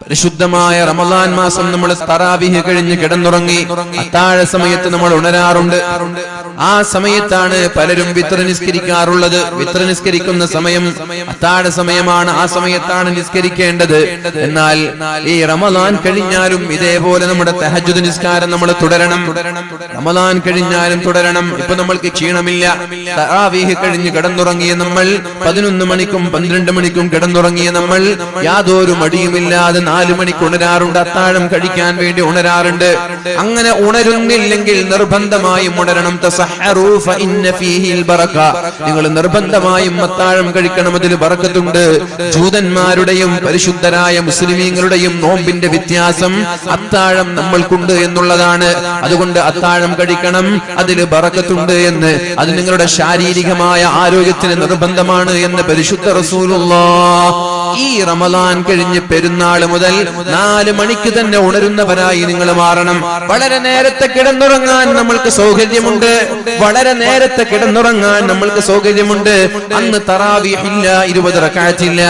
പരിശുദ്ധമായ റമളാൻ മാസം നമ്മൾ തറാവീഹ് കഴിഞ്ഞ് കിടന്നുറങ്ങി അത്താഴ സമയത്ത് നമ്മൾ ഉണരാറുണ്ട്. ആ സമയത്താണ് പലരും വിത്ർ നിസ്കരിക്കാറുള്ളത്. വിത്ർ നിസ്കരിക്കുന്ന സമയം അത്താഴ സമയമാണ്, ആ സമയത്താണ് നിസ്കരിക്കേണ്ടത്. എന്നാൽ ഈ റമളാൻ കഴിഞ്ഞാലും ഇതേപോലെ നമ്മുടെ തഹജ്ജുദ് നിസ്കാരം നമ്മൾ തുടരണം. റമളാൻ കഴിഞ്ഞാലും തുടരണം. ഇപ്പൊ നമ്മൾക്ക് ക്ഷീണമില്ല, തറാവീഹ് കഴിഞ്ഞ് കിടന്നുറങ്ങിയ നമ്മൾ 11 മണിക്കും 12 മണിക്കും കിടന്നുറങ്ങിയ നമ്മൾ യാതൊരു മടിയുമില്ലാതെ 4 മണിക്ക് ഉണരാറുണ്ട്. അത്താഴം കഴിക്കാൻ വേണ്ടി ഉണരാറുണ്ട്. അങ്ങനെ ഉണരുന്നില്ലെങ്കിൽ നിർബന്ധമായും ഉണരണം. തസഹറൂ ഫഇന്ന ഫീഹിൽ ബറക, നിങ്ങൾ നിർബന്ധമായും അത്താഴം കഴിക്കണം, അതിൽ ബറക്കത്തുണ്ട്. ജൂതന്മാരുടെയും പരിശുദ്ധരായ മുസ്ലിമീങ്ങളുടെയും നോമ്പിന്റെ വ്യത്യാസം അത്താഴം നമ്മൾക്കുണ്ട് എന്നുള്ളതാണ്. അതുകൊണ്ട് അത്താഴം കഴിക്കണം, അതിൽ ബറക്കത്തുണ്ട് എന്ന്. അത് നിങ്ങളുടെ ശാരീരികമായ ആരോഗ്യത്തിന് നിർബന്ധമാണ് എന്ന് പരിശുദ്ധ റസൂലുള്ളാഹ്. ഈ റമളാൻ കഴിഞ്ഞ് പെരുന്നാൾ മുതൽ 4 മണിക്ക് തന്നെ ഉണരുന്നവരായി നിങ്ങൾ മാറണം. വളരെ നേരത്തെ കിടന്നുറങ്ങാൻ നമ്മൾക്ക് സൗകര്യമുണ്ട്. വളരെ നേരത്തെ കിടന്നുറങ്ങാൻ നമ്മൾക്ക് സൗകര്യമുണ്ട്. അന്ന് തറാവീഹ് ഇല്ല, 20 റക്അത്തില്ല.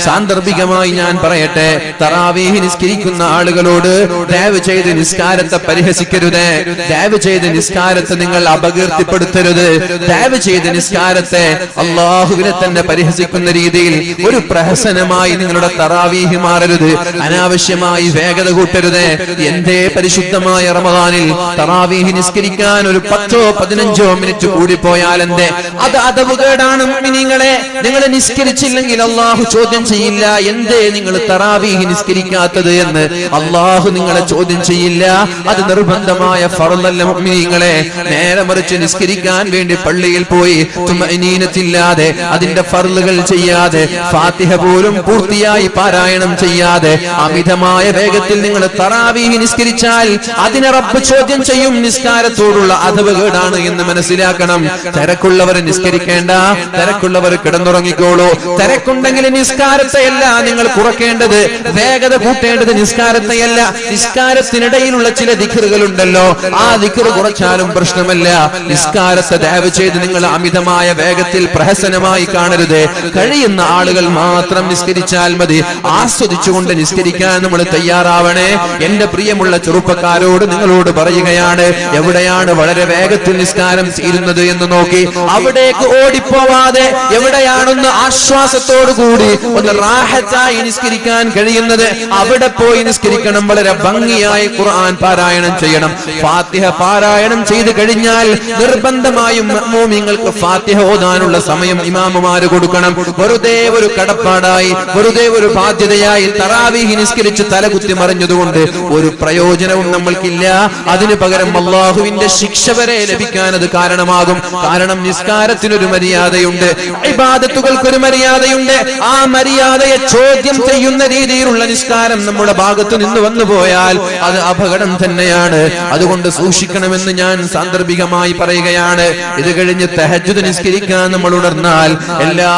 സാന്ദർഭികമായി ഞാൻ പറയട്ടെ, തറാവീഹ് നിസ്കരിക്കുന്ന ആളുകളോട് ദയവ് ചെയ്ത് നിസ്കാരത്തെ പരിഹസിക്കരുത്. ദയവ് ചെയ്ത് നിസ്കാരത്തെ നിങ്ങൾ അപകീർത്തിപ്പെടുത്തരുത്. ദയവ് ചെയ്ത് നിസ്കാരത്തെ അല്ലാഹുവിനെ തന്നെ പരിഹസിക്കുന്ന രീതിയിൽ ഒരു പ്രഹസനമായി നിങ്ങളുടെ തറാവീഹ് മാറരുത്. അനാവശ്യമായി വേഗത കൂട്ടരുത്. എന്തേ പരിശുദ്ധമായ റമളാനിൽ തറാവീഹ് നിസ്കരിക്കാൻ ഒരു 10-15 മിനിറ്റ് കൂടിപ്പോയാൽ എന്തേ? അത് അദബുകേടാണ് മുഅ്മിനീങ്ങളെ. നിങ്ങൾ നിസ്കരിച്ചില്ലെങ്കിൽ അല്ലാഹു ചോദ്യം ചെയ്യില്ല. എന്തേ നിങ്ങൾ തറാവീഹ് നിസ്കരിക്കാത്തത് എന്ന് അല്ലാഹു നിങ്ങളെ ചോദ്യം ചെയ്യില്ല. അത് നിർബന്ധമായ ഫർളല്ല മുഅ്മിനീങ്ങളെ. നേരെ മറിച്ച് നിസ്കരിക്കാൻ വേണ്ടി പള്ളിയിൽ പോയി തുമഅനീനത്തില്ലാതെ അതിന്റെ ഫർളുകൾ ചെയ്യാതെ ഫാത്തിഹ പോലും പൂർത്തിയായി പാരായണം ചെയ്യാതെ അമിതമായ വേഗത്തിൽ നിങ്ങൾ തറാവീഹ് നിസ്കരിച്ചാൽ അതിനെ റബ്ബ് ചോദ്യം ചെയ്യും. നിസ്കാരത്തോടുള്ള അദബുകേടാണ് എന്ന് മനസ്സിലാക്കണം. തിരക്കുള്ളവർ നിസ്കരിക്കേണ്ട, തിരക്കുള്ളവർ കിടന്നുറങ്ങിക്കോളൂ. തിരക്കുണ്ടെങ്കിൽ നിസ്കാരത്തെയല്ല നിങ്ങൾ കുറയ്ക്കേണ്ടത്, വേഗത കൂട്ടേണ്ടത് നിസ്കാരത്തെയല്ല. നിസ്കാരത്തിനിടയിലുള്ള ചില ദിക്റുകൾ ഉണ്ടല്ലോ, ആ ദിക്ർ കുറച്ചാലും പ്രശ്നമല്ല. നിസ്കാരത്തെ ദയവ് ചെയ്ത് നിങ്ങൾ അമിതമായ വേഗത്തിൽ പ്രഹസനമായി കാണരുത്. കഴിയുന്ന ആളുകൾ മാത്രം നിസ്കരിച്ചാൽ മതി. ആസ്വദിച്ചുകൊണ്ട് നിസ്കരിക്കാൻ നമ്മൾ തയ്യാറാവണേ. എന്റെ പ്രിയമുള്ള ചെറുപ്പക്കാരോട് നിങ്ങളോട് പറയുകയാണ്, എവിടെയാണ് വളരെ വേഗത്തിൽ നിസ്കാരം തീരുന്നത് എന്ന് നോക്കി അവിടേക്ക് ഓടിപ്പോവാതെ എവിടെയാണൊന്ന് ആശ്വാസത്തോടു കൂടി ഒന്ന് റാഹത്തായി നിസ്കരിക്കാൻ കഴിയുന്നത് അവിടെ പോയി നിസ്കരിക്കണം. വളരെ ഭംഗിയായി ഖുർആൻ പാരായണം ചെയ്യണം. ഫാത്തിഹ പാരായണം ചെയ്ത് കഴിഞ്ഞാൽ നിർബന്ധമായും മുഅ്മിനീങ്ങൾക്ക് ഫാത്തിഹ ഓതാനുള്ള സമയം ഇമാമുമാര് കൊടുക്കണം. വെറുതെ ഒരു കടപ്പാടായി, വെറുതെ ഒരു ബാധ്യതയായി തറാവീഹ് നിസ്കരിച്ച് തലകുത്തി മറിഞ്ഞതുകൊണ്ട് ഒരു പ്രയോജനവും നമ്മൾക്കില്ല. അതിനു പകരം അല്ലാഹുവിന്റെ ശിക്ഷ വരെ ലഭിക്കാൻ അത് കാരണമാകും. കാരണം നിസ്കാരത്തിനൊരു മര്യാദയുണ്ട്, ഇബാദത്തുകൾക്കൊരു മര്യാദയുണ്ട്. ആ മര്യാദയെ ചോദ്യം ചെയ്യുന്ന രീതിയിലുള്ള നിസ്കാരം നമ്മുടെ ഭാഗത്ത് നിന്ന് വന്നു പോയാൽ അത് അപകടം തന്നെയാണ്. അതുകൊണ്ട് സൂക്ഷിക്കണമെന്ന് ഞാൻ സാന്ദർഭികമായി പറയുകയാണ്. ഇത് കഴിഞ്ഞ് തഹജ്ജുദ് നിസ്കരിക്കാൻ നമ്മൾ ഉണർന്നാൽ എല്ലാ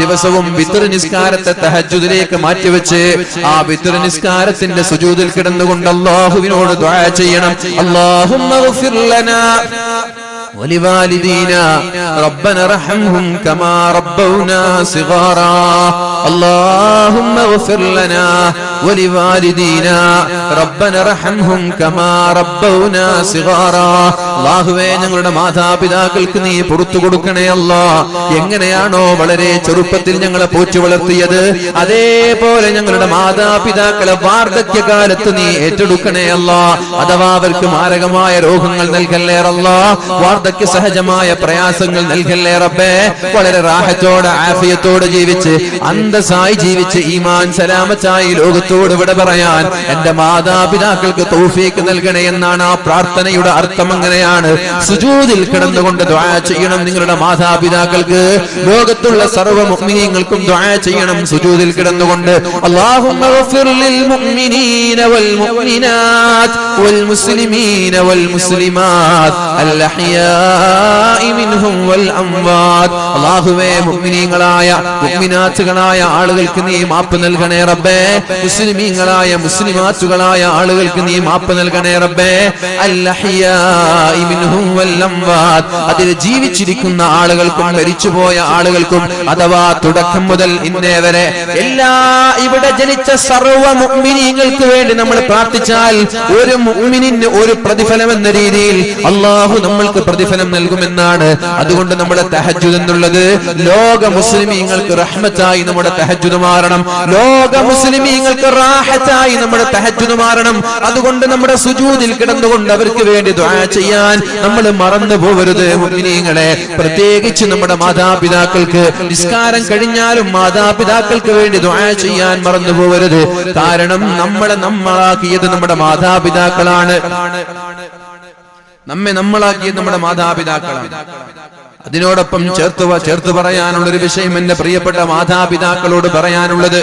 ദിവസവും വിത്ർ നിസ്കാരത്തെ തഹജ്ജുദിലേക്ക് മാറ്റിവെച്ച് ആ വിത്ർ നിസ്കാരത്തിന്റെ സുജൂദിൽ കിടന്നുകൊണ്ട് അല്ലാഹുവിനോട് ദുആ ചെയ്യണം. അല്ലാഹുമ്മഗ്ഫിർ ലനാ ولوالدينا ربنا ارحمهم كما ربونا صغارا اللهم اغفر لنا ولوالدينا ربنا ارحمهم كما ربونا صغارا അല്ലാഹുവേ, ഞങ്ങളുടെ മാതാപിതാക്കൾക്ക് നീ പുറത്തു കൊടുക്കണേ അല്ലാ. എങ്ങനെയാണോ വളരെ ചെറുപ്പത്തിൽ ഞങ്ങളെ പോറ്റി വളർത്തിയത് അതേപോലെ ഞങ്ങളുടെ മാതാപിതാക്കളെ വാർദ്ധക്യകാലത്ത് നീ ഏറ്റെടുക്കണേ അല്ലാ. അഥവാ അവർക്ക് മാരകമായ രോഗങ്ങൾ നൽകല്ലേ അല്ലാ, വാർദ്ധക്യ സഹജമായ പ്രയാസങ്ങൾ നൽകല്ലേ റബ്ബേ. വളരെ റാഹത്തോടെ ആഫിയത്തോടെ ജീവിച്ച് അന്തസ്സായി ജീവിച്ച് ഈമാൻ സലാമത്തായി ലോകത്തോട് വിട പറയാൻ എന്റെ മാതാപിതാക്കൾക്ക് തൗഫീഖ് നൽകണേ എന്നാണ് ആ പ്രാർത്ഥനയുടെ അർത്ഥം. അങ്ങനെയാണ് സുജൂദിൽ കിടന്നുകൊണ്ട് ദുആ ചെയ്യണം. നിങ്ങളുടെ മാതാപിതാക്കൾക്ക്, ലോകത്തുള്ള സർവ്വ മുഅ്മിനീങ്ങൾക്കും ദുആ ചെയ്യണം സുജൂദിൽ കിടന്നുകൊണ്ട്. അല്ലാഹുമ്മ ഗ്ഫിർ ലിൽ മുഅ്മിനീന വൽ മുഅ്മിനാത്ത് വൽ മുസ്ലിമീന വൽ മുസ്ലിമാത്ത് അൽ അഹ്യാഇ മിൻഹും വൽ അംവാത്ത്. അല്ലാഹുവേ, മുഅ്മിനീങ്ങളായ മുഅ്മിനാത്തുകളായ ആളുകൾക്ക് നീ മാപ്പ് നൽകണേ റബ്ബേ. മുസ്ലിമീങ്ങളായ മുസ്ലിമാത്തുകളായ മരിച്ചുപോയ ആളുകൾക്ക് നീ മാപ്പ് നൽകണേ റബ്ബേ. അൽഹയാഇ മിൻഹും വൽ അംവാത്, അതിൽ ജീവിച്ചിരിക്കുന്ന ആളുകൾക്കും മരിച്ചുപോയ ആളുകൾക്കും അഥവാ തുടക്കം മുതൽ ഇന്നേ വരെ എല്ലാ ഇവിടെ ജനിച്ച സർവ്വ മുഅ്മിനീങ്ങൾക്ക് വേണ്ടി നമ്മൾ പ്രാർത്ഥിച്ചാൽ ഒരു മുഅ്മിനിന് ഒരു പ്രതിഫലം എന്ന രീതിയിൽ അല്ലാഹു നമ്മൾക്ക് പ്രതിഫലം നൽകുമെന്നാണ്. അതുകൊണ്ട് നമ്മുടെ തഹജ്ജുദ് എന്നുള്ളത് ലോക മുസ്ലിമീങ്ങൾക്ക് റഹ്മത്തായി നമ്മുടെ തഹജ്ജുദ് മാറണം, ലോക മുസ്ലിമീങ്ങൾക്ക് റാഹത്തായി നമ്മുടെ തഹജ്ജുദ് മാറണം. അതുകൊണ്ട് നമ്മുടെ സുജൂദിൽ കിടന്നുകൊണ്ട് അവർക്ക് വേണ്ടി ദുആ ചെയ്യാൻ നമ്മൾ മറന്നു പോകരുത് മുഅ്മിനീങ്ങളെ. പ്രത്യേകിച്ച് നമ്മുടെ മാതാപിതാക്കൾക്ക് നിസ്കാരം കഴിഞ്ഞാലും മാതാപിതാക്കൾക്ക് വേണ്ടി ദുആ ചെയ്യാൻ മറന്നു പോകരുത്. കാരണം നമ്മളാക്കിയത് നമ്മുടെ മാതാപിതാക്കളാണ്, നമ്മളാക്കിയത് നമ്മുടെ മാതാപിതാക്കളാണ്. അതിനോടൊപ്പം ചേർത്ത് പറയാനുള്ളൊരു വിഷയം എന്റെ പ്രിയപ്പെട്ട മാതാപിതാക്കളോട് പറയാനുള്ളത്,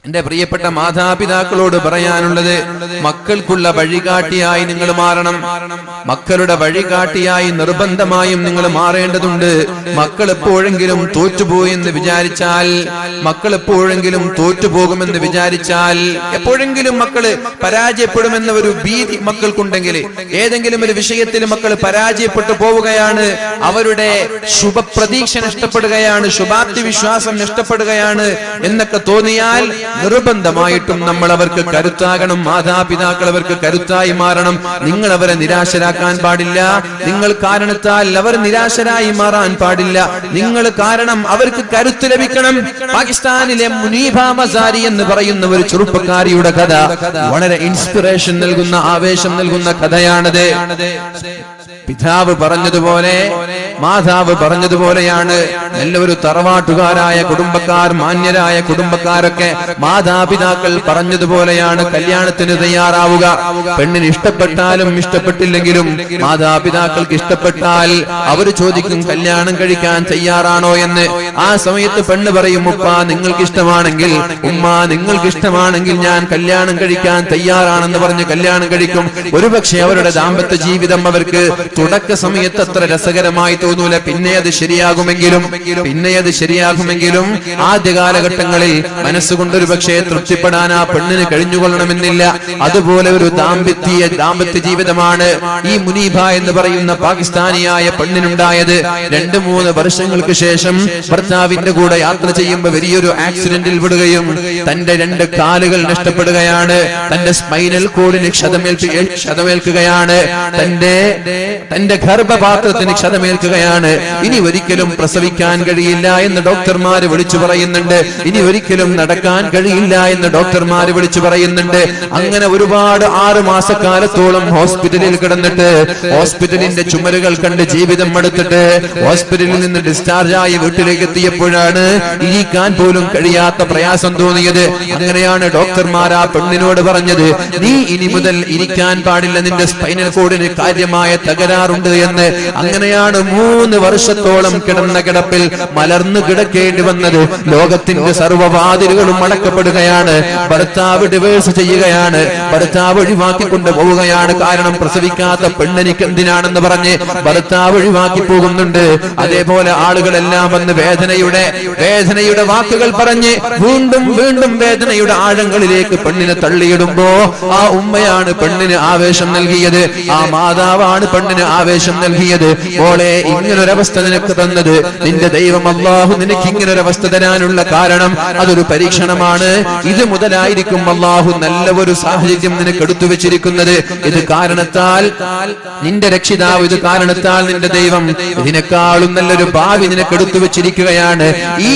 എന്റെ പ്രിയപ്പെട്ട മാതാപിതാക്കളോട് പറയാനുള്ളത്, മക്കൾക്കുള്ള വഴികാട്ടിയായി നിങ്ങൾ മാറണം. മക്കളുടെ വഴികാട്ടിയായി നിർബന്ധമായും നിങ്ങൾ മാറേണ്ടതുണ്ട്. മക്കൾ എപ്പോഴെങ്കിലും തോറ്റുപോയെന്ന് വിചാരിച്ചാൽ, മക്കൾ എപ്പോഴെങ്കിലും തോറ്റുപോകുമെന്ന് വിചാരിച്ചാൽ, എപ്പോഴെങ്കിലും മക്കള് പരാജയപ്പെടുമെന്ന ഒരു ഭീതി മക്കൾക്കുണ്ടെങ്കിൽ, ഏതെങ്കിലും ഒരു വിഷയത്തിൽ മക്കൾ പരാജയപ്പെട്ടു പോവുകയാണ്, അവരുടെ ശുഭപ്രതീക്ഷ നഷ്ടപ്പെടുകയാണ്, ശുഭാപ്തി വിശ്വാസം നഷ്ടപ്പെടുകയാണ് എന്നൊക്കെ തോന്നിയാൽ നിർബന്ധമായിട്ടും നമ്മൾ അവർക്ക് കരുത്താകണം. മാതാപിതാക്കൾ അവർക്ക് കരുത്തായി മാറണം. നിങ്ങൾ അവരെ നിരാശരാക്കാൻ പാടില്ല. നിങ്ങൾ കാരണത്താൽ അവർ നിരാശരായി മാറാൻ പാടില്ല. നിങ്ങൾ കാരണം അവർക്ക് കരുത്ത് ലഭിക്കണം. പാകിസ്ഥാനിലെ മുനീബ മസാരി എന്ന് പറയുന്ന ഒരു ചെറുപ്പക്കാരിയുടെ കഥ വളരെ ഇൻസ്പിറേഷൻ നൽകുന്ന, ആവേശം നൽകുന്ന കഥയാണത്. പിതാവ് പറഞ്ഞതുപോലെ മാതാവ് പറഞ്ഞതുപോലെയാണ്. എല്ലാവരും തറവാട്ടുകാരായ കുടുംബക്കാർ, മാന്യരായ കുടുംബക്കാരൊക്കെ മാതാപിതാക്കൾ പറഞ്ഞതുപോലെയാണ് കല്യാണത്തിന് തയ്യാറാവുക. പെണ്ണിന് ഇഷ്ടപ്പെട്ടാലും ഇഷ്ടപ്പെട്ടില്ലെങ്കിലും മാതാപിതാക്കൾക്ക് ഇഷ്ടപ്പെട്ടാൽ അവർ ചോദിക്കും കല്യാണം കഴിക്കാൻ തയ്യാറാണോ എന്ന്. ആ സമയത്ത് പെണ്ണ് പറയും, ഉപ്പ നിങ്ങൾക്ക് ഇഷ്ടമാണെങ്കിൽ, ഉമ്മ നിങ്ങൾക്ക് ഇഷ്ടമാണെങ്കിൽ ഞാൻ കല്യാണം കഴിക്കാൻ തയ്യാറാണെന്ന് പറഞ്ഞ് കല്യാണം കഴിക്കും. ഒരുപക്ഷെ അവരുടെ ദാമ്പത്യ ജീവിതം അവർക്ക് തുടക്ക സമയത്ത് അത്ര രസകരമായി തോന്നൂല. പിന്നെ അത് ശരിയാകുമെങ്കിലും ആദ്യ കാലഘട്ടങ്ങളിൽ മനസ്സുകൊണ്ടൊരു പക്ഷേ തൃപ്തിപ്പെടാൻ ആ പെണ്ണിന് കഴിഞ്ഞുകൊള്ളണമെന്നില്ല. അതുപോലെ ഒരു ദാമ്പത്യ ജീവിതമാണ് ഈ മുനീബ എന്ന് പറയുന്ന പാകിസ്ഥാനിയായ പെണ്ണിനുണ്ടായത്. 2-3 വർഷങ്ങൾക്ക് ശേഷം ഭർത്താവിന്റെ കൂടെ യാത്ര ചെയ്യുമ്പോൾ വലിയൊരു ആക്സിഡന്റിൽ വിടുകയും തന്റെ 2 കാലുകൾ നഷ്ടപ്പെടുകയാണ്, തന്റെ സ്പൈനൽ കോഡിന് ക്ഷതമേൽക്കുകയാണ്, തന്റെ ഗർഭപാത്രത്തിന് ക്ഷതമേൽക്കുകയാണ്. ഇനി ഒരിക്കലും പ്രസവിക്കാൻ കഴിയില്ല എന്ന് ഡോക്ടർമാര് വിളിച്ചു പറയുന്നുണ്ട്. ഇനി ഒരിക്കലും നടക്കാൻ കഴിയില്ല എന്ന് ഡോക്ടർമാര് വിളിച്ചു പറയുന്നുണ്ട്. അങ്ങനെ ഒരുപാട് 6 മാസക്കാലത്തോളം ഹോസ്പിറ്റലിൽ കിടന്നിട്ട് ഹോസ്പിറ്റലിന്റെ ചുമരുകൾ കണ്ട് ജീവിതം എടുത്തിട്ട് ഹോസ്പിറ്റലിൽ നിന്ന് ഡിസ്ചാർജ് ആയി വീട്ടിലേക്ക് എത്തിയപ്പോഴാണ് ഇരിക്കാൻ പോലും കഴിയാത്ത പ്രയാസം തോന്നിയത്. അങ്ങനെയാണ് ഡോക്ടർമാർ ആ പെണ്ണിനോട് പറഞ്ഞത്, നീ ഇനി മുതൽ ഇരിക്കാൻ പാടില്ല, നിന്റെ സ്പൈനൽ കോഡിന് കാര്യമായ തകരാറുണ്ട് എന്ന്. അങ്ങനെയാണ് 3 വർഷത്തോളം കിടന്ന കിടപ്പിൽ മലർന്നു കിടക്കേണ്ടി വന്നത്. ലോകത്തിന്റെ സർവ്വവാതിലുകളും അടക്കപ്പെടുകയാണ്. ഭർത്താവ് ഡിവേഴ്സ് ചെയ്യുകയാണ്, ഭർത്താവ് ഒഴിവാക്കിക്കൊണ്ട് പോവുകയാണ്. കാരണം പ്രസവിക്കാത്ത പെണ്ണിനിക്ക് എന്തിനാണെന്ന് പറഞ്ഞ് ഭർത്താവ് ഒഴിവാക്കി പോകുന്നുണ്ട്. അതേപോലെ ആളുകളെല്ലാം വന്ന് വേദനയുടെ വാക്കുകൾ പറഞ്ഞ് വീണ്ടും വേദനയുടെ ആഴങ്ങളിലേക്ക് പെണ്ണിനെ തള്ളിയിടുമ്പോ ആ ഉമ്മയാണ് പെണ്ണിന് ആവേശം നൽകിയത്, ആ മാതാവാണ് പെണ്ണിന് ആവേശം നൽകിയത്. മോളെ, ഇങ്ങനൊരവസ്ഥ നിനക്ക് തന്നത് നിന്റെ ദൈവം അല്ലാഹു നിനക്ക് ഇങ്ങനൊരവസ്ഥ തരാനുള്ള കാരണം അതൊരു പരീക്ഷണമാണ്. ഇത് മുതലായിരിക്കും അല്ലാഹു നല്ല ഒരു സാഹചര്യം നിനക്ക് എടുത്തു വെച്ചിരിക്കുന്നത്. ഇത് കാരണത്താൽ നിന്റെ രക്ഷിതാവ്, ഇത് കാരണത്താൽ നിന്റെ ദൈവം ഇതിനേക്കാളും നല്ലൊരു ഭാവി നിനക്ക് എടുത്തു വെച്ചിരിക്കുകയാണ്. ഈ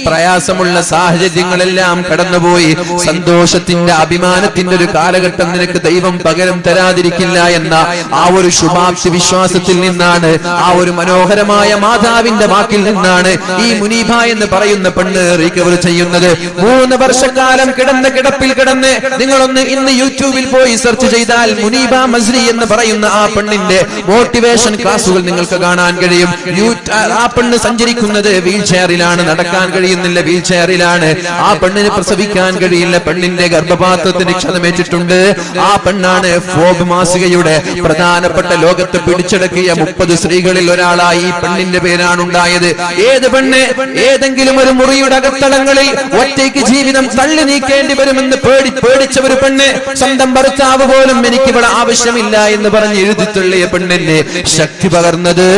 പ്രയാസമുള്ള സാഹചര്യങ്ങളെല്ലാം കടന്നുപോയി സന്തോഷത്തിന്റെ, അഭിമാനത്തിന്റെ ഒരു കാലഘട്ടം നിനക്ക് ദൈവം പകരം തരാതിരിക്കില്ല എന്ന ആ ഒരു ശുഭാപ്തി വിശ്വാസത്തിൽ നിന്നാണ്, ആ ഒരു മനോഹരമായ മാതാവിന്റെ വാക്കിൽ നിന്നാണ് ഈ മുനീബ എന്ന് പറയുന്ന പെണ്ണ് റിക്കവർ ചെയ്യുന്നത്. 3 വർഷക്കാലം കിടന്ന കിടപ്പിൽ കിടന്ന് നിങ്ങളൊന്ന് ഇന്ന് യൂട്യൂബിൽ പോയി സെർച്ച് ചെയ്താൽ മുനീബ മസ്രി എന്ന് പറയുന്ന ആ പെണ്ണിന്റെ മോട്ടിവേഷൻ ക്ലാസുകൾ നിങ്ങൾക്ക് കാണാൻ കഴിയും. ആ പെണ്ണ് സഞ്ചരിക്കുന്നത് വീൽ ചെയറിലാണ്, നടക്കാൻ കഴിയുന്നില്ല, വീൽ ചെയറിലാണ്. ആ പെണ്ണിന് പ്രസവിക്കാൻ കഴിയില്ല, പെണ്ണിന്റെ ഗർഭപാത്രത്തിന് ക്ഷതമേറ്റിട്ടുണ്ട്. ആ പെണ്ണാണ് ഫോബ് മാസികയുടെ പ്രധാനപ്പെട്ട ലോകത്ത് ലോകത്ത് പിടിച്ചടക്കിയ 30 സ്ത്രീകളിൽ ഒരാളായി ഈ പെണ്ണിന്റെ പേരാണ് ഉണ്ടായത്. ഏത് പെണ്ണ്? ഏതെങ്കിലും ഒരു മുറിയുടെ അകത്തളങ്ങളിൽ ഒറ്റയ്ക്ക് ജീവിതം തള്ളി നീക്കേണ്ടി വരുമെന്ന് പേടിച്ച ഒരു പെണ്ണ്, സ്വന്തം ഭർത്താവ് പോലും എനിക്ക് ഇവിടെ ആവശ്യമില്ല എന്ന് പറഞ്ഞ് എഴുതിത്തള്ളിയ പെണ്ണിന്റെ ശക്തി പകർന്നത്,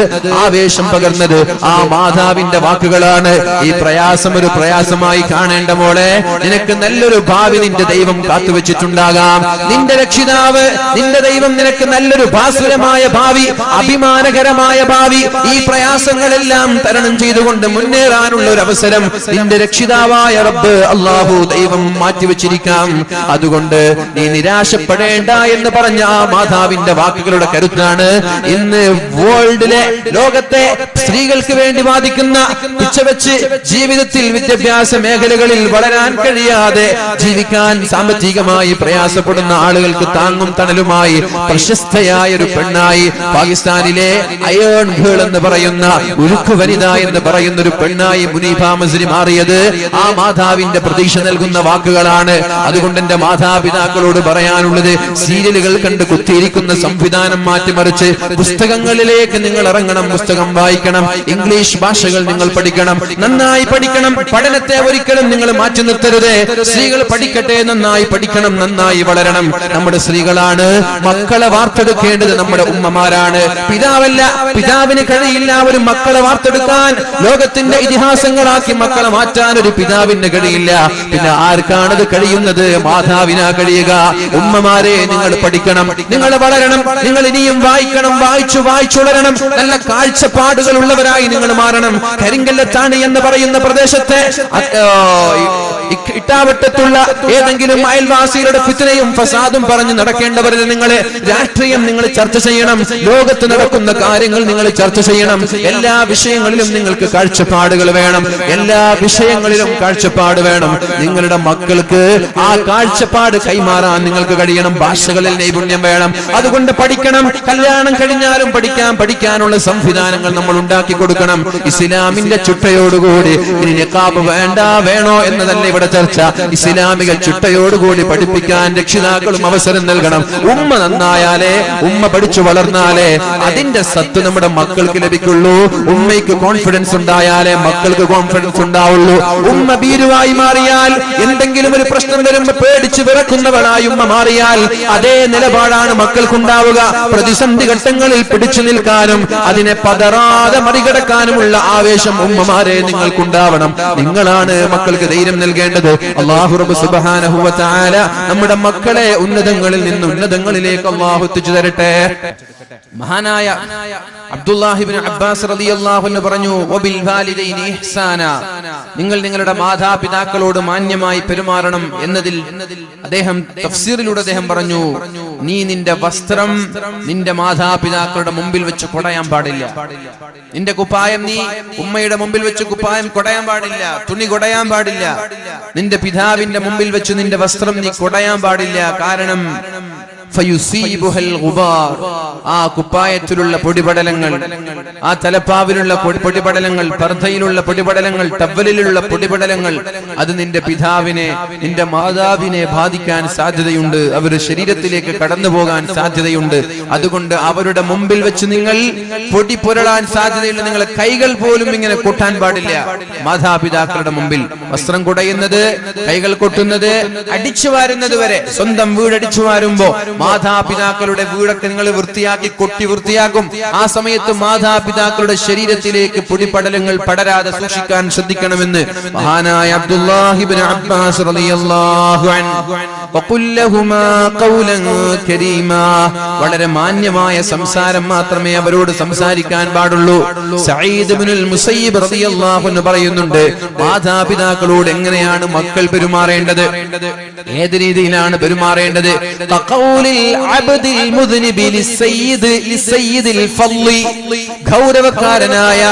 ആവേശം പകർന്നത് ആ മാതാവിന്റെ വാക്കുകളാണ്. ഈ പ്രയാസം ഒരു പ്രയാസമായി കാണേണ്ട മോളെ, നിനക്ക് നല്ലൊരു ഭാവി നിന്റെ ദൈവം കാത്തുവെച്ചിട്ടുണ്ടാകാം. നിന്റെ രക്ഷിതാവ്, നിന്റെ ദൈവം നിനക്ക് നല്ലൊരു ഭാസുരമായ ഭാവി, അഭിമാനകരമായ ഭാവി, ഈ പ്രയാസങ്ങളെല്ലാം തരണം ചെയ്തുകൊണ്ട് മുന്നേറാനുള്ള ഒരു അവസരം നിന്റെ രക്ഷിതാവായ റബ്ബ് അല്ലാഹു ദൈവം മാറ്റിവെച്ചിരിക്കാം. അതുകൊണ്ട് നീ നിരാശപ്പെടേണ്ട എന്ന് പറഞ്ഞ ആ മാതാവിന്റെ വാക്കുകളുടെ കരുത്താണ് ഇന്ന് വേൾഡിലെ, ലോകത്തെ സ്ത്രീകൾക്ക് വേണ്ടി വാദിക്കുന്ന, പിച്ചവെച്ച് ജീവിതത്തിൽ വിദ്യാഭ്യാസ മേഖലകളിൽ വളരാൻ കഴിയാതെ ജീവിക്കാൻ സാമ്പത്തികമായി പ്രയാസപ്പെടുന്ന ആളുകൾക്ക് താങ്ങും തണലുമായി പ്രശസ്തയായ ഒരു പെണ്ണായി പാകിസ്ഥാനിലെ അയേൺ ഗേൾ എന്ന് പറയുന്ന, ഉരുക്കു വനിത എന്ന് പറയുന്ന ഒരു പെണ്ണായി മുനീബ മസ്രി മാറിയത് ആ മാതാവിന്റെ പ്രതീക്ഷ നൽകുന്ന വാക്കുകളാണ്. അതുകൊണ്ട് എന്റെ മാതാപിതാക്കളോട് പറയാനുള്ളത്, സീരിയലുകൾ കണ്ട് കുത്തിയിരിക്കുന്ന സംവിധാനം മാറ്റിമറിച്ച് പുസ്തകങ്ങളിലേക്ക് നിങ്ങൾ ഇറങ്ങണം, പുസ്തകം വായിക്കണം, ഇംഗ്ലീഷ് ഭാഷകൾ നിങ്ങൾ പഠിക്കണം, നന്നായി പഠിക്കണം. പഠനത്തെ ഒരിക്കലും നിങ്ങൾ മാറ്റി നിർത്തരുത്. സ്ത്രീകൾ പഠിക്കട്ടെ, നന്നായി പഠിക്കണം, നന്നായി വളരണം. നമ്മുടെ സ്ത്രീകളാണ് മക്കളെ വാർത്തെടുക്കേണ്ടത്, നമ്മുടെ ഉമ്മമാരാണ്, പിതാവല്ല. പിതാവിന് കഴിയില്ല ഒരു മക്കളെ വാർത്തെടുക്കാൻ, ലോകത്തിന്റെ ഇതിഹാസങ്ങളാക്കി മക്കളെ മാറ്റാൻ ഒരു പിതാവിന് കഴിയില്ല. പിന്നെ ആർക്കാണത് കഴിയുന്നത്? മാതാവിനാ കഴിയുക. ഉമ്മമാരെ, നിങ്ങൾ പഠിക്കണം, നിങ്ങൾ വളരണം, നിങ്ങൾ ഇനിയും വായിക്കണം, വായിച്ചുളരണം, നല്ല കാഴ്ചപ്പാടുകൾ ഉള്ളവരായി നിങ്ങൾ മാറണം. കരിങ്കല്ലത്താണ് എന്ന് പറയുന്ന പ്രദേശത്തെ ഇട്ടാവട്ടത്തുള്ള ഏതെങ്കിലും അയൽവാസികളുടെ ഫിത്നയും ഫസാദും പറഞ്ഞ് നടക്കേണ്ടവരിൽ നിങ്ങളെ രാഷ്ട്രീയം നിങ്ങൾ ചർച്ച ചെയ്യണം, ലോകത്ത് നടക്കുന്ന കാര്യങ്ങൾ നിങ്ങൾ ചർച്ച ചെയ്യണം. എല്ലാ വിഷയങ്ങളിലും നിങ്ങൾക്ക് കാഴ്ചപ്പാടുകൾ വേണം, എല്ലാ വിഷയങ്ങളിലും കാഴ്ചപ്പാട് വേണം. നിങ്ങളുടെ മക്കൾക്ക് ആ കാഴ്ചപ്പാട് കൈമാറാൻ നിങ്ങൾക്ക് കഴിയണം. ഭാഷകളിൽ നൈപുണ്യം വേണം. അതുകൊണ്ട് പഠിക്കണം. കല്യാണം കഴിഞ്ഞാലും പഠിക്കാനുള്ള സംവിധാനങ്ങൾ നമ്മൾ ഉണ്ടാക്കി കൊടുക്കണം. ഇസ്ലാമിന്റെ ചുട്ടയോടുകൂടി ഇനി നിഖാബ് വേണോ എന്നതല്ല ഇവിടെ ചർച്ച. ഇസ്ലാമിക ചുട്ടയോടുകൂടി പഠിപ്പിക്കാൻ രക്ഷിതാക്കളും അവസരം നൽകണം. ഉമ്മ നന്നായാലേ, ഉമ്മ പഠിച്ചു വളർന്നാലേ അതിന്റെ സത്ത് നമ്മുടെ മക്കൾക്ക് ലഭിക്കുള്ളൂ. ഉമ്മയ്ക്ക് കോൺഫിഡൻസ് ഉണ്ടായാലേ മക്കൾക്ക് കോൺഫിഡൻസ് ഉണ്ടാവുള്ളൂ. ഉമ്മ ഭീരുവായി മാറിയാൽ, എന്തെങ്കിലും ഒരു പ്രശ്നം വരുമ്പോ പേടിച്ച് വിറക്കുന്നവളായി ഉമ്മ മാറിയാൽ അതേ നിലപാടാണ് മക്കൾക്കുണ്ടാവുക. പ്രതിസന്ധി ഘട്ടങ്ങളിൽ പിടിച്ചു നിൽക്കാനും അതിനെ പതറാതെ മറികടക്കാനുമുള്ള ആവേശം ഉമ്മമാരെ നിങ്ങൾക്കുണ്ടാവണം. നിങ്ങളാണ് മക്കൾക്ക് ധൈര്യം നൽകേണ്ടത്. അല്ലാഹു റബ്ബ് സുബ്ഹാനഹു വ തആല നമ്മുടെ മക്കളെ ഉന്നതങ്ങളിൽ നിന്ന് ഉന്നതങ്ങളിലേക്ക് അല്ലാഹു എത്തിച്ചു തരട്ടെ. മഹാനായ അബ്ദുല്ലാഹി ഇബ്നു അബ്ബാസ് റളിയല്ലാഹു അൻഹു പറഞ്ഞു, വബിൽ വാലിദൈനി ഇഹ്സാന, നിങ്ങൾ നിങ്ങളുടെ മാതാപിതാക്കളോട് മാന്യമായി പെരുമാറണം എന്നതിൽ അദ്ദേഹം തഫ്സീറിലൂടെ അദ്ദേഹം പറഞ്ഞു, നീ നിന്റെ വസ്ത്രം നിന്റെ മാതാപിതാക്കളുടെ മുമ്പിൽ വെച്ച് കൊടയാൻ പാടില്ല. നിന്റെ കുപ്പായം നീ ഉമ്മയുടെ മുമ്പിൽ വെച്ച് കുപ്പായം കൊടയാൻ പാടില്ല, തുണി കൊടയാൻ പാടില്ല. നിന്റെ പിതാവിന്റെ മുമ്പിൽ വെച്ച് നിന്റെ വസ്ത്രം നീ കൊടയാൻ പാടില്ല. കാരണം ആ കുപ്പായത്തിലുള്ള പൊടിപടലങ്ങൾ, ആ തലപ്പാവിലുള്ള പൊടിപടലങ്ങൾ, പർദ്ദയിലുള്ള പൊടിപടലങ്ങൾ, ടവലിലുള്ള പൊടിപടലങ്ങൾ, അത് നിന്റെ പിതാവിനെ, നിന്റെ മാതാവിനെ ബാധിക്കാൻ സാധ്യതയുണ്ട്. അവരുടെ ശരീരത്തിലേക്ക് കടന്നു പോകാൻ സാധ്യതയുണ്ട്. അതുകൊണ്ട് അവരുടെ മുമ്പിൽ വെച്ച് നിങ്ങൾ പൊടി പുരളാൻ സാധ്യതയുള്ള നിങ്ങളെ കൈകൾ പോലും ഇങ്ങനെ കൊട്ടാൻ പാടില്ല. മാതാപിതാക്കളുടെ മുമ്പിൽ വസ്ത്രം കുടയുന്നത്, കൈകൾ കൊട്ടുന്നത്, അടിച്ചു വാരുന്നത് വരെ, സ്വന്തം വീട് അടിച്ചു വാരുമ്പോ മാതാപിതാക്കളുടെ വീടൊക്കെ നിങ്ങൾ വൃത്തിയാക്കി കൊട്ടി വൃത്തിയാക്കും. ആ സമയത്ത് മാതാപിതാക്കളുടെ ശരീരത്തിലേക്ക് പൊടിപടലങ്ങൾ പടരാതെ സൂക്ഷിക്കാൻ ശ്രദ്ധിക്കണമെന്ന് മഹാനായ അബ്ദുല്ലാഹി ഇബ്നു അബ്ബാസ് റളിയല്ലാഹു അൻഹു വഖുൽ ലഹുമാ ഖൗലൻ കരീമാ, വളരെ മാന്യമായ സംസാരം മാത്രമേ അവരോട് സംസാരിക്കാൻ പാടുള്ളൂ. സഈദ് ഇബ്നുൽ മുസയ്യിബ് റളിയല്ലാഹു അൻഹു പറയുന്നുണ്ട്, മാതാപിതാക്കളോട് എങ്ങനെയാണ് മക്കൾ പെരുമാറേണ്ടത്, ഏത് രീതിയിലാണ് പെരുമാറേണ്ടത്? ഗൗരവക്കാരനായ,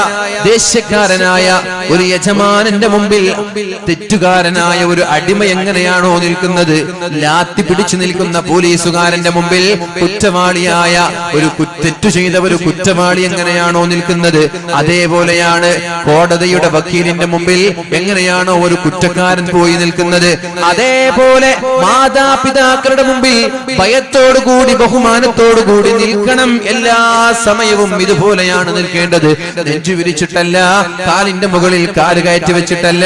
ദേശക്കാരനായ ഒരു യജമാനന്റെ മുമ്പിൽ തെറ്റുകാരനായ ഒരു അടിമ എങ്ങനെയാണോ നിൽക്കുന്നത്, ലാത്തി പിടിച്ചു നിൽക്കുന്ന പോലീസുകാരന്റെ മുമ്പിൽ കുറ്റവാളിയായ ഒരു തെറ്റു ചെയ്ത ഒരു കുറ്റവാളി എങ്ങനെയാണോ നിൽക്കുന്നത്, അതേപോലെയാണ് കോടതിയുടെ വക്കീലിന്റെ മുമ്പിൽ എങ്ങനെയാണോ ഒരു കുറ്റക്കാരൻ പോയി നിൽക്കുന്നത്, അതേപോലെ മാതാപിതാക്കളുടെ മുമ്പിൽ വിനയത്തോടുകൂടി ബഹുമാനത്തോടുകൂടി നിൽക്കണം. എല്ലാ സമയവും ഇതുപോലെയാണ് നിൽക്കേണ്ടത്. നെഞ്ചു വിരിച്ചിട്ടല്ല, കാലിന്റെ മുകളിൽ കാല് കയറ്റി വെച്ചിട്ടല്ല.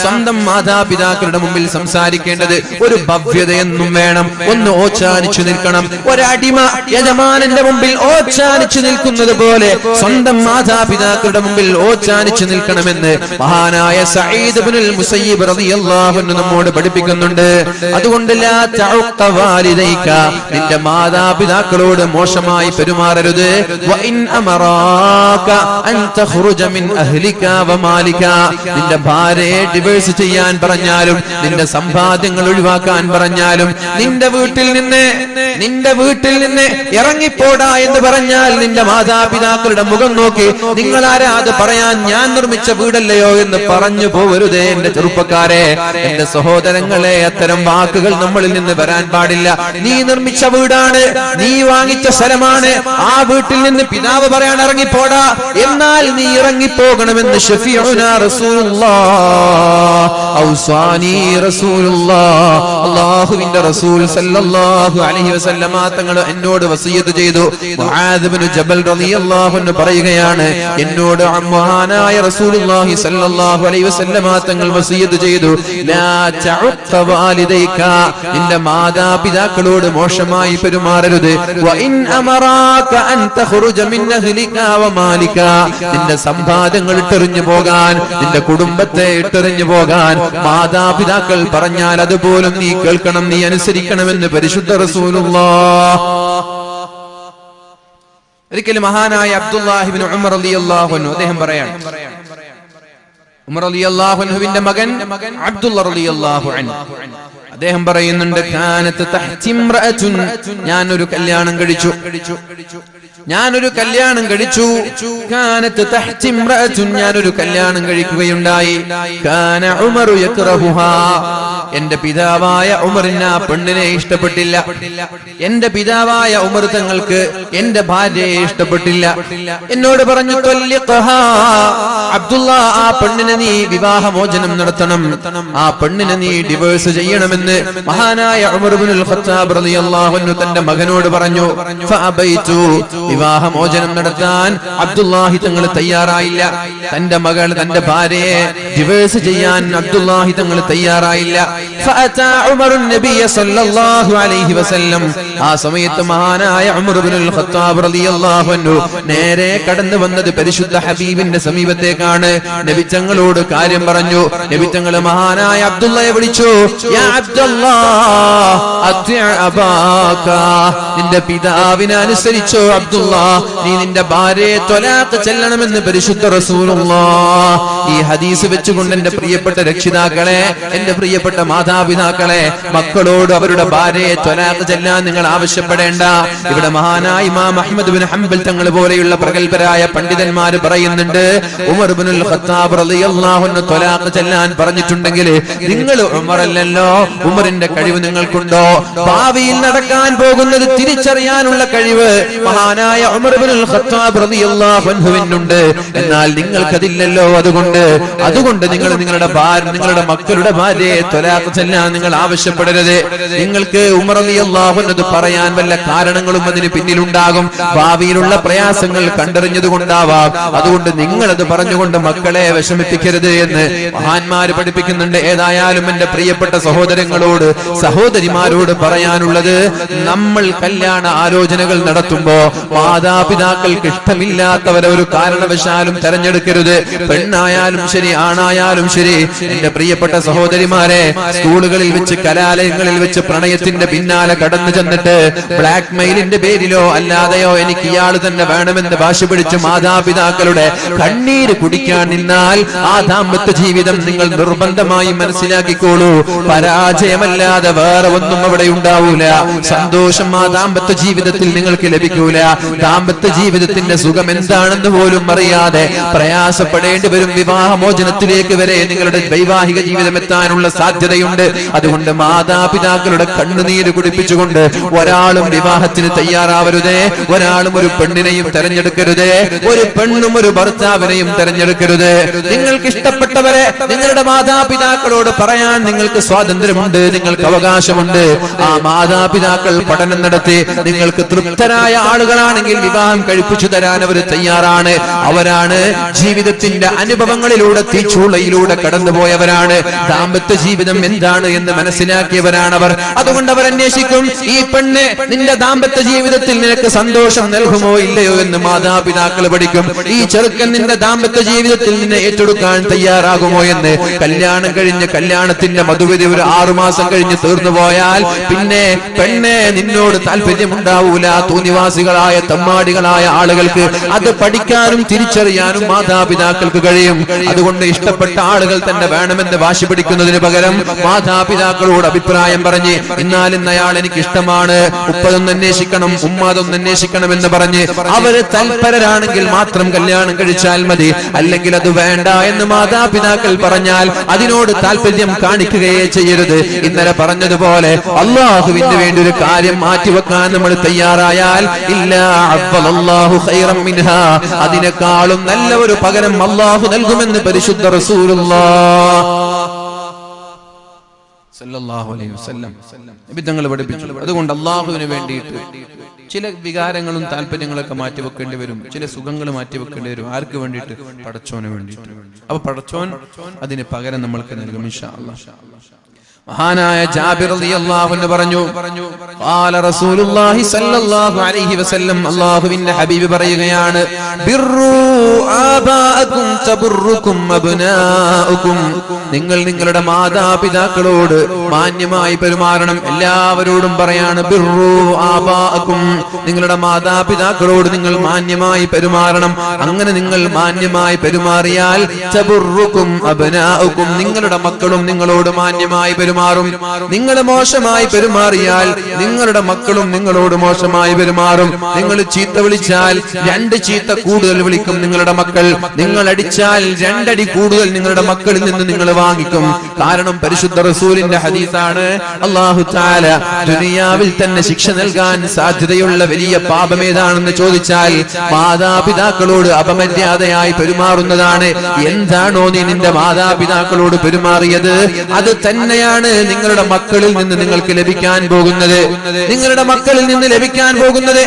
സ്വന്തം മാതാപിതാക്കളുടെ മുമ്പിൽ സംസാരിക്കേണ്ടത് ഒരു ഭവ്യതയെന്നും വേണം. ഒന്ന് ഓച്ചാനിച്ചു നിൽക്കണം. ഒരടിമ യജമാനന്റെ മുമ്പിൽ ഓച്ചാനിച്ചു നിൽക്കുന്നത് പോലെ സ്വന്തം മാതാപിതാക്കളുടെ മുമ്പിൽ ഓച്ചാനിച്ചു നിൽക്കണമെന്ന് മഹാനായ സഈദ് ഇബ്നുൽ മുസയ്യിബ് റളിയല്ലാഹു അൻഹു നമ്മോട് പഠിപ്പിക്കുന്നുണ്ട്. അതുകൊണ്ട് ലാ തഉഖ വാലിദൈക, നിന്റെ മാതാപിതാക്കളോട് മോശമായി പെരുമാറരുത്. വ ഇൻ അമറാക അൻ തഖ്റുജ മിൻ അഹ്ലിക വ മാലിക, നിന്റെ ഭാര്യയെ ഡിവോഴ്സ് ചെയ്യാൻ പറഞ്ഞാലും നിന്റെ സമ്പാദ്യങ്ങൾ ഒഴിവാക്കാൻ പറഞ്ഞാലും നിന്റെ വീട്ടിൽ നിന്ന് ഇറങ്ങിപ്പോടാ എന്ന് പറഞ്ഞാൽ നിന്റെ മാതാപിതാക്കളുടെ മുഖം നോക്കി നിങ്ങളാരാ അത് പറയാൻ, ഞാൻ നിർമ്മിച്ച വീടല്ലയോ എന്ന് പറഞ്ഞു പോവരുതേ എന്റെ ചെറുപ്പക്കാരെ, എന്റെ സഹോദരങ്ങളെ. അത്തരം വാക്കുകൾ നമ്മളിൽ നിന്ന് വരാൻ പാടില്ല. നീ നിർമ്മിച്ച വീടാണ്, നീ വാങ്ങിച്ച സ്ഥലമാണ്, ആ വീട്ടിൽ നിന്ന് പിതാവ് പറയാൻ ഇറങ്ങിപ്പോടാ, എന്നാൽ നീ ഇറങ്ങിപ്പോകണമെന്ന് ശഫീഉനാ റസൂലുള്ളാഹ് ഔസാനി റസൂലുള്ളാഹ്, അല്ലാഹുവിന്റെ റസൂൽ സല്ലല്ലാഹു അലൈഹി വസല്ലമ തങ്ങൾ എന്നോട് വസിയത്ത് ചെയ്തു. മുആദ് ഇബ്നു ജബൽ റളിയല്ലാഹു അൻഹു പറയുകയാണ്, എന്നോട് മഹാനായ റസൂലുള്ളാഹി സല്ലല്ലാഹു അലൈഹി വസല്ലമ തങ്ങൾ വസിയത്ത് ചെയ്തു, ലാ തഉഖ വാലിദൈക, നിന്റെ മാതാപിതാക്കളോട് മോശമായി പെരുമാറരുത്. വ ഇൻ അമറാക അൻ തഖ്റുജ മിൻ അഹ്ലിക വ മാലിക, നിന്റെ സമ്പാദ്യങ്ങൾ ഇട്ടെറിഞ്ഞു പോകാൻ, നിന്റെ കുടുംബത്തെ ഇട്ടെറിഞ്ഞു പോകാൻ മാതാപിതാക്കൾ പറഞ്ഞാൽ അതുപോലും നീ കേൾക്കണം, നീ അനുസരിക്കണമെന്ന് പരിശുദ്ധ റസൂലുള്ളാഹ്. ഒരിക്കലും മഹാനായ അബ്ദുല്ലാഹി ഇബ്നു ഉമർ റളിയല്ലാഹു അൻഹു അദ്ദേഹം പറയാണ്, ഉമർ റളിയല്ലാഹു അൻഹുവിന്റെ മകൻ അബ്ദുല്ല റളിയല്ലാഹു അൻഹു അദ്ദേഹം പറയുന്നുണ്ട്, കാനത്ത് തഹ്തി ഇംറഅതുൻ, ഞാനൊരു കല്യാണം കഴിച്ചു. കാനത്ത് തഹ്തി ഇംറഅതുൻ, ഞാനൊരു കല്യാണം കഴിക്കുകയുണ്ടായി. കാന ഉമറു യക്റഹുഹാ, എന്റെ പിതാവായ ഉമറിന് ആ പെണ്ണിനെ ഇഷ്ടപ്പെട്ടില്ല. എന്റെ പിതാവായ ഉമർ തങ്ങൾക്ക് എന്റെ ഭാര്യയെ ഇഷ്ടപ്പെട്ടില്ല. എന്നോട് പറഞ്ഞു, ത്വല്ലിഖഹാ അബ്ദുള്ള, ആ പെണ്ണിനെ നീ വിവാഹമോചനം നടത്തണം, ആ പെണ്ണിനെ നീ ഡിവോഴ്സ് ചെയ്യണമെന്ന് മഹാനായ ഉമർ ഇബ്നുൽ ഖത്താബ് റളിയല്ലാഹു അൻഹു തന്റെ മകനോട് പറഞ്ഞു. ഫഅബൈതു, വിവാഹമോചനം നടത്താൻ അബ്ദുല്ലാഹി തങ്ങൾ തയ്യാറായില്ല. തന്റെ ഭാര്യയെ ഡിവോഴ്സ് ചെയ്യാൻ അബ്ദുല്ലാഹി തങ്ങൾ തയ്യാറായില്ല. ഫഅതാ ഉമറുൻ നബിയ സല്ലല്ലാഹു അലൈഹി വസല്ലം, ആ സമയത്ത് മഹാനായ ഉമർ ഇബ്നുൽ ഖത്താബ് റളിയല്ലാഹു അൻഹു നേരെ കടന്നു വന്നത് പരിശുദ്ധ ഹബീബിന്റെ സമീപത്തേക്കാണ്. നബി തങ്ങളോട് കാര്യം പറഞ്ഞു. നബി തങ്ങൾ മഹാനായ അബ്ദുള്ളയെ വിളിച്ചു, യാ അബ്ദുല്ലാഹ് അത്ഇ അബാക, നിന്റെ പിതാവിനെ അനുസരിച്ചോ അബ്ദുല്ലാഹ്, നീ നിന്റെ ഭാര്യയെ ത്വലാഖ് ചെല്ലണമെന്ന് പരിശുദ്ധ റസൂലുള്ളാഹ്. ഈ ഹദീസ് വെച്ചുകൊണ്ട് എന്റെ പ്രിയപ്പെട്ട രക്ഷിതാക്കളെ, എന്റെ പ്രിയപ്പെട്ട മാതാപിതാക്കളെ, മക്കളോട് അവരുടെ ഭാര്യയെ ത്വലാഖ് ചെല്ലാൻ നിങ്ങൾ ആവശ്യപ്പെടേണ്ട. ഇവിടെ മഹാനായ ഇമാം അഹ്മദ് ബിൻ ഹംബൽ തങ്ങൾ പോലെയുള്ള പ്രഗൽഭരായ പണ്ഡിതന്മാർ പറയുന്നുണ്ട്, ഉമർ ഇബ്നുൽ ഖത്താബ് റളിയല്ലാഹു അൻഹു ത്വലാഖ് ചെല്ലാൻ പറഞ്ഞിട്ടുണ്ടെങ്കിൽ നിങ്ങൾ ഉമറല്ലല്ലോ, ഉമറിന്റെ കഴിവ് നിങ്ങൾക്കുണ്ടോ? ഭാവിയിൽ നടക്കാൻ പോകുന്നത് തിരിച്ചറിയാനുള്ള കഴിവ് മഹാനായ ഉമർ ഇബ്നുൽ ഖത്താബ് റളിയല്ലാഹു അൻഹുവിനുണ്ട്. എന്നാൽ നിങ്ങൾക്കതില്ലല്ലോ. അതുകൊണ്ട് നിങ്ങൾ നിങ്ങളുടെ മക്കളുടെ ഭാര്യയെ ത്വലാഖ് ചെല്ലാൻ നിങ്ങൾ ആവശ്യപ്പെടരുത്. നിങ്ങൾക്ക് ഉമർ റളിയല്ലാഹു അൻഹു പറയാൻ വല്ല കാരണങ്ങളും അതിന് പിന്നിലുണ്ടാകും. ഭാവിയിലുള്ള പ്രയാസങ്ങൾ കണ്ടറിഞ്ഞതുകൊണ്ടാവാം. അതുകൊണ്ട് നിങ്ങൾ അത് പറഞ്ഞുകൊണ്ട് മക്കളെ വിഷമിപ്പിക്കരുത് എന്ന് മഹാന്മാര് പഠിപ്പിക്കുന്നുണ്ട്. ഏതായാലും എന്റെ പ്രിയപ്പെട്ട സഹോദരങ്ങളോട്, സഹോദരിമാരോട് പറയാനുള്ളത്, നമ്മൾ കല്യാണ ആലോചനകൾ നടത്തുമ്പോ മാതാപിതാക്കൾക്ക് ഇഷ്ടമില്ലാത്തവരെ ഒരു കാരണവശാലും തെരഞ്ഞെടുക്കരുത്. പെണ്ണായാലും ശരി, ആണായാലും ശരി. എന്റെ പ്രിയപ്പെട്ട സഹോദരിമാരെ, സ്കൂളുകളിൽ വെച്ച്, കലാലയങ്ങളിൽ വെച്ച് പ്രണയത്തിന്റെ പിന്നാലെ കടന്നു ചെന്നിട്ട് ബ്ലാക്ക് മെയിലിന്റെ പേരിലോ അല്ലാതെയോ എനിക്ക് ഇയാൾ തന്നെ വേണമെന്ന് വാശി പിടിച്ച് മാതാപിതാക്കളുടെ കണ്ണീര് കുടിക്കാൻ നിന്നാൽ ആ ദാമ്പത്യ ജീവിതം നിങ്ങൾ നിർബന്ധമായി മനസ്സിലാക്കിക്കോളൂ, പരാജയമല്ലാതെ വേറെ ഒന്നും അവിടെ ഉണ്ടാവൂല. സന്തോഷം ആ ദാമ്പത്യ ജീവിതത്തിൽ നിങ്ങൾക്ക് ലഭിക്കൂല. ദാമ്പത്യ ജീവിതത്തിന്റെ സുഖം എന്താണെന്ന് പോലും അറിയാതെ പ്രയാസപ്പെടേണ്ടി വരും. വിവാഹമോചനത്തിലേക്ക് വരെ നിങ്ങളുടെ വൈവാഹിക ജീവിതം എത്താനുള്ള സാധ്യതയുണ്ട്. അതുകൊണ്ട് മാതാപിതാക്കളുടെ കണ്ണുനീര് കുടിപ്പിച്ചുകൊണ്ട് ഒരാളും വിവാഹത്തിന് തയ്യാറാവരുതേ, ഒരാളും ഒരു പെണ്ണിനെയും തെരഞ്ഞെടുക്കരുതേ, ഒരു പെണ്ണും ഒരു ഭർത്താവിനെയും തെരഞ്ഞെടുക്കരുത്. നിങ്ങൾക്ക് ഇഷ്ടപ്പെട്ടവരെ നിങ്ങളുടെ മാതാപിതാക്കളോട് പറയാൻ നിങ്ങൾക്ക് സ്വാതന്ത്ര്യമുണ്ട്, നിങ്ങൾക്ക് അവകാശമുണ്ട്. ആ മാതാപിതാക്കൾ പഠനം നടത്തി നിങ്ങൾക്ക് തൃപ്തരായ ആളുകളാണെങ്കിൽ വിവാഹം കഴിപ്പിച്ചു തരാൻ അവർ തയ്യാറാണ്. അവരാണ് ജീവിതത്തിന്റെ അനുഭവങ്ങളിലൂടെ തീച്ചൂളയിലൂടെ കടന്നുപോയവരാണ്. ദാമ്പത്യ ജീവിതം എന്താണ് എന്ന് മനസ്സിലാക്കിയവരാണ് അവർ. അതുകൊണ്ട് അവർ അന്വേഷിക്കും, ഈ പെണ്ണ് നിന്റെ ദാമ്പത്യ ജീവിതത്തിൽ നിനക്ക് സന്തോഷം നൽകുമോ ഇല്ലയോ എന്ന് മാതാപിതാക്കൾ പഠിക്കും. ഈ ചെറുക്കൻ നിന്റെ ദാമ്പത്യ ജീവിതത്തിൽ നിന്നെ ഏറ്റെടുക്കാൻ തയ്യാറാകുമോ എന്ന്. കല്യാണം കഴിഞ്ഞ് കല്യാണത്തിന്റെ മധുവിധി ഒരു 6 മാസം കഴിഞ്ഞ് തീർന്നു പോയാൽ പിന്നെ പെണ്ണെ നിന്നോട് താല്പര്യമുണ്ടാവൂല. തോന്നിവാസികളായ തമ്മാടികളായ ആളുകൾക്ക് അത് പഠിക്കാനും തിരിച്ചറിയാനും മാതാപിതാക്കൾക്ക് കഴിയും. അതുകൊണ്ട് ഇഷ്ടപ്പെട്ട ആളുകൾ തന്നെ വേണമെന്ന് വാശി പിടിക്കുന്നതിന് പകരം മാതാപിതാക്കളോട് അഭിപ്രായം പറഞ്ഞ് ഇന്നാലും അയാൾ എനിക്ക് ഇഷ്ടമാണ്, ഉപ്പതൊന്ന് അന്വേഷിക്കണം, ഉമ്മാതൊന്ന് അന്വേഷിക്കണം എന്ന് പറഞ്ഞ് അവര് തൽപരരാണെങ്കിൽ മാത്രം കല്യാണം കഴിച്ചാൽ മതി. അല്ലെങ്കിൽ അത് വേണ്ട എന്ന് മാതാപിതാക്കൾ പറഞ്ഞാൽ അതിനോട് താല്പര്യം കാണിക്കുകയേ ചെയ്യരുത്. ഇന്നലെ പറഞ്ഞതുപോലെ അള്ളാഹുവിന് വേണ്ടി ഒരു കാര്യം മാറ്റിവെക്കാൻ നമ്മൾ തയ്യാറായാൽ അതിനേക്കാളും നല്ല ഒരു പകരം അള്ളാഹു നൽകുമെന്ന് പരിശുദ്ധ റസൂലുള്ളാഹ് സല്ലല്ലാഹു അലൈഹി വസല്ലം നബി തങ്ങൾ പഠിപ്പിച്ചു. അതുകൊണ്ട് അള്ളാഹുവിന് വേണ്ടിയിട്ട് ചില വികാരങ്ങളും താല്പര്യങ്ങളൊക്കെ മാറ്റിവെക്കേണ്ടി വരും, ചില സുഖങ്ങൾ മാറ്റിവെക്കേണ്ടി വരും. ആർക്ക് വേണ്ടിയിട്ട്? പടച്ചോന് വേണ്ടിയിട്ട്. അപ്പൊ പടച്ചോൻ അതിന് പകരം നമ്മൾക്ക് നൽകും ഇൻഷാ അല്ലാഹ്. മഹാനായ ജാബിർ റളിയല്ലാഹു അൻഹു പറഞ്ഞു, ഖാല റസൂലുള്ളാഹി സ്വല്ലല്ലാഹു അലൈഹി വസല്ലം, അല്ലാഹുവിന്റെ ഹബീബ് പറയുകയാണ്, ബിർറു ആബാഅകും തബുറുകും അബ്നാഉകും. നിങ്ങൾ നിങ്ങളുടെ മാതാപിതാക്കളോട് മാന്യമായി പെരുമാറണം. എല്ലാവരോടും പറയാണ് ബിർറു ആബാഅകും, നിങ്ങളുടെ മാതാപിതാക്കളോട് നിങ്ങൾ മാന്യമായി പെരുമാറണം. അങ്ങനെ നിങ്ങൾ മാന്യമായി പെരുമാറിയാൽ തബുറുകും അബ്നാഉകും, നിങ്ങളുടെ മക്കളും നിങ്ങളോട് മാന്യമായി പെരുമാറും. നിങ്ങൾ മോശമായി പെരുമാറിയാൽ നിങ്ങളുടെ മക്കളും നിങ്ങളോട് മോശമായി പെരുമാറും. നിങ്ങൾ ചീത്ത വിളിച്ചാൽ 2 ചീത്ത കൂടുതൽ വിളിക്കും നിങ്ങളുടെ മക്കൾ. നിങ്ങൾ അടിച്ചാൽ 2 അടി കൂടുതൽ നിങ്ങളുടെ മക്കളിൽ നിന്ന് നിങ്ങൾ വാങ്ങിക്കും. കാരണം പരിശുദ്ധ റസൂലിന്റെ ഹദീസാണ്, അല്ലാഹു തആല ദുനിയാവിൽ തന്നെ ശിക്ഷ നൽകാൻ സാധ്യതയുള്ള വലിയ പാപം ഏതാണെന്ന് ചോദിച്ചാൽ മാതാപിതാക്കളോട് അപമര്യാദയായി പെരുമാറുന്നതാണ്. എന്താണോ നീ നിന്റെ മാതാപിതാക്കളോട് പെരുമാറിയത് അത് തന്നെയാണ് നിങ്ങളുടെ മക്കളിൽ നിന്ന് നിങ്ങൾക്ക് ലഭിക്കാൻ പോകുന്നത്. നിങ്ങളുടെ മക്കളിൽ നിന്ന് ലഭിക്കാൻ പോകുന്നത്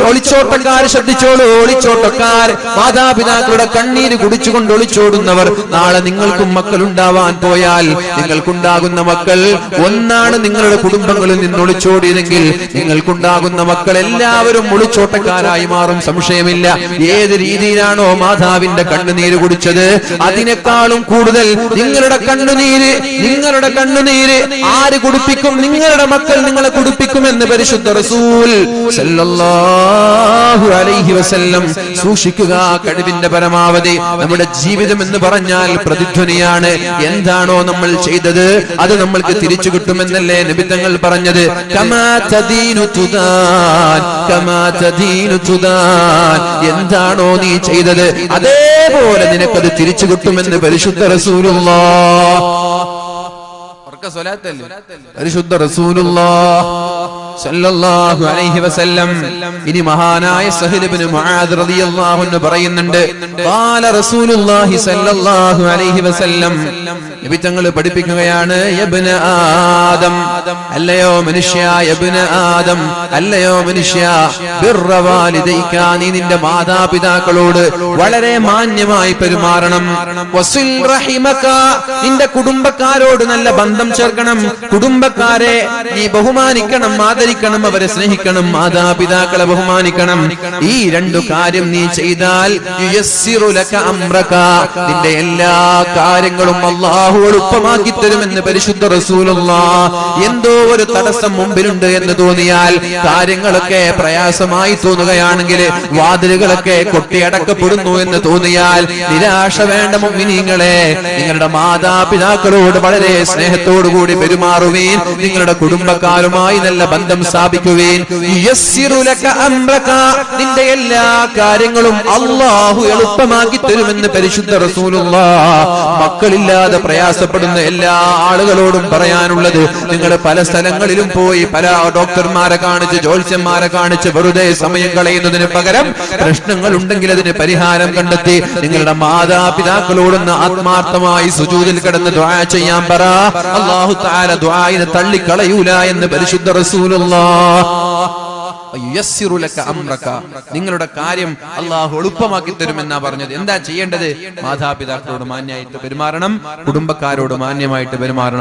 ഒളിച്ചോട്ടക്കാർ ശ്രദ്ധിച്ചോളൂ. ഒളിച്ചോട്ടക്കാർ, മാതാപിതാക്കളുടെ കണ്ണീര് കുടിച്ചുകൊണ്ട് ഒളിച്ചോടുന്നവർ, നാളെ നിങ്ങൾക്കും മക്കൾ ഉണ്ടാവാൻ പോയാൽ നിങ്ങൾക്കുണ്ടാകുന്ന മക്കൾ ഒന്നാണ് നിങ്ങളുടെ കുടുംബങ്ങളിൽ നിന്ന് ഒളിച്ചോടിയതെങ്കിൽ നിങ്ങൾക്കുണ്ടാകുന്ന മക്കൾ എല്ലാവരും ഒളിച്ചോട്ടക്കാരായി മാറും, സംശയമില്ല. ഏത് രീതിയിലാണോ മാതാവിന്റെ കണ്ണുനീര് കുടിച്ചത് അതിനേക്കാളും കൂടുതൽ നിങ്ങളുടെ കണ്ണുനീര് ആര് കുടിപ്പിക്കും? നിങ്ങളുടെ മക്കൾ നിങ്ങളെ കുടിപ്പിക്കുമെന്ന് പരിശുദ്ധ റസൂൽ സല്ലല്ലാഹു അലൈഹി വസല്ലം. സൂക്ഷിക്കുക കഴിവിന്റെ പരമാവധി. നമ്മുടെ ജീവിതം എന്ന് പറഞ്ഞാൽ പ്രതിധ്വനിയാണ്. എന്താണോ നമ്മൾ ചെയ്തത് അത് നമ്മൾക്ക് തിരിച്ചു കിട്ടുമെന്നല്ലേ നബി തങ്ങൾ പറഞ്ഞത്. കമാ തദീനു തുദാൻ, കമാ തദീനു തുദാൻ. എന്താണോ നീ ചെയ്തത് അതേപോലെ നിനക്കത് തിരിച്ചു കിട്ടുമെന്ന് പരിശുദ്ധ റസൂലുള്ളാഹ്. പരിശുദ്ധ റസൂലുള്ളാഹ് സല്ലല്ലാഹു അലൈഹി വസല്ലം. ഇനി മഹാനായ സഹൽ ഇബ്നു മുആദ് റളിയല്ലാഹു അൻഹു പറയുന്നുണ്ട്, ഖാല റസൂലുള്ളാഹി സല്ലല്ലാഹു അലൈഹി വസല്ലം, നബി തങ്ങൾ പഠിപ്പിക്കുകയാണ്, യബ്ന ആദം, അല്ലയോ മനുഷ്യ, യബ്ന ആദം, അല്ലയോ മനുഷ്യ, ബിർറ വാലിദൈക, നീ നിന്റെ മാതാപിതാക്കളോട് വളരെ മാന്യമായി പെരുമാറണം. വസിൽ റഹിമക, നിന്റെ കുടുംബക്കാരോട് നല്ല ബന്ധം ചേർക്കണം. കുടുംബക്കാരെ നീ ബഹുമാനിക്കണം, ആദരിക്കണം, അവരെ സ്നേഹിക്കണം, മാതാപിതാക്കളെ ബഹുമാനിക്കണം. ഈ 2 കാര്യം നീ ചെയ്താൽ യുയസ്സിറു ലക അംറക, നിന്റെ എല്ലാ കാര്യങ്ങളും അല്ലാഹു എളുപ്പമാക്കി തരുമെന്ന് പരിശുദ്ധ റസൂലുള്ളാഹ്. എന്തോ ഒരു തടസ്സം മുമ്പിലുണ്ട് എന്ന് തോന്നിയാൽ, കാര്യങ്ങളൊക്കെ പ്രയാസമായി തോന്നുകയാണെങ്കിൽ, വാതിലുകളൊക്കെ കൊട്ടിയടക്കപ്പെടുന്നു എന്ന് തോന്നിയാൽ നിരാശ വേണ്ട മുഅ്മിനീങ്ങളെ. നിങ്ങളുടെ മാതാപിതാക്കളോട് വളരെ സ്നേഹത്തോടുകൂടി പെരുമാറുവീൻ. നിങ്ങളുടെ കുടുംബക്കാരുമായി നല്ല ബന്ധം ബന്ധം സ്ഥാപിക്കുകയും നിന്റെ എല്ലാ കാര്യങ്ങളും അല്ലാഹു എളുപ്പമാക്കി തരുമെന്ന് പരിശുദ്ധ റസൂലുള്ളാഹ്. മക്കളില്ലാതെ പ്രയാസപ്പെടുന്ന എല്ലാ ആളുകളോടും പറയാനുള്ളത്, നിങ്ങൾ പല സ്ഥലങ്ങളിലും പോയി പല ഡോക്ടർമാരെ കാണിച്ച് ജ്യോത്സ്യന്മാരെ കാണിച്ച് വെറുതെ സമയം കളയുന്നതിന് പകരം പ്രശ്നങ്ങൾ ഉണ്ടെങ്കിൽ അതിന് പരിഹാരം കണ്ടെത്തി നിങ്ങളുടെ മാതാപിതാക്കളോടൊന്ന് ആത്മാർത്ഥമായി സുജൂദിൽ കിടന്ന് ദുആ ചെയ്യാൻ പറ. അല്ലാഹു തആല ദുആയിനെ തള്ളിക്കളയൂല എന്ന് പരിശുദ്ധ റസൂലുള്ളാഹ്. നിങ്ങളുടെ കാര്യം അല്ലാഹു എളുപ്പമാക്കി തരുമെന്നാ പറഞ്ഞത്. എന്താ ചെയ്യേണ്ടത്? മാതാപിതാക്കളോട് മാന്യമായിട്ട് പെരുമാറണം, കുടുംബക്കാരോട് മാന്യമായിട്ട് പെരുമാറണം.